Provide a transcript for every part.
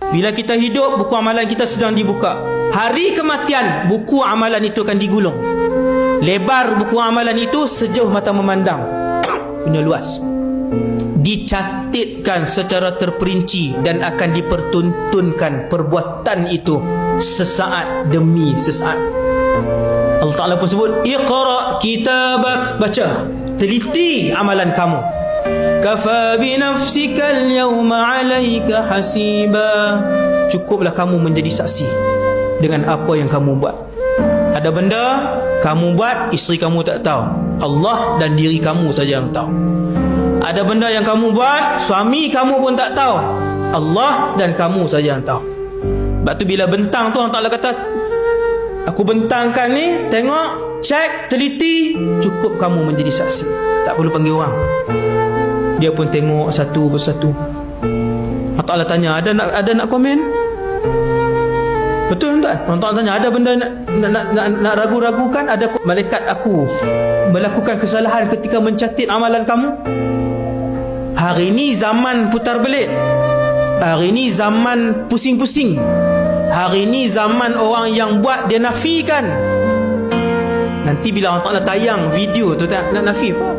Bila kita hidup, buku amalan kita sedang dibuka. Hari kematian, buku amalan itu akan digulung. Lebar buku amalan itu sejauh mata memandang. Punya luas. Dicatatkan secara terperinci dan akan dipertuntunkan perbuatan itu sesaat demi sesaat. Allah Ta'ala pun sebut, Iqra' kitabak, baca, teliti amalan kamu. Kafa bi nafsika al-yawma 'alaika hasiba. Cukuplah kamu menjadi saksi dengan apa yang kamu buat. Ada benda kamu buat, isteri kamu tak tahu, Allah dan diri kamu saja yang tahu. Ada benda yang kamu buat, suami kamu pun tak tahu, Allah dan kamu saja yang tahu. Sebab tu bila bentang tu, Allah Ta'ala kata, aku bentangkan ni, tengok, cek, teliti, cukup kamu menjadi saksi. Tak perlu panggil orang. Dia pun tengok satu persatu. Allah Ta'ala tanya, ada nak komen? Betul tak? Allah Ta'ala tanya, ada benda nak ragu-ragukan? Ada malaikat aku melakukan kesalahan ketika mencatat amalan kamu? Hari ini zaman putar belit. Hari ini zaman pusing-pusing. Hari ini zaman orang yang buat dia nafikan. Nanti bila Allah Ta'ala tayang video tu, tak nak nafi apa?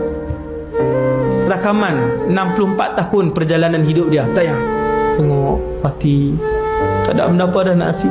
Rakaman 64 tahun perjalanan hidup dia tayang. Tengok mati, tak ada benda apa dah nak nafi.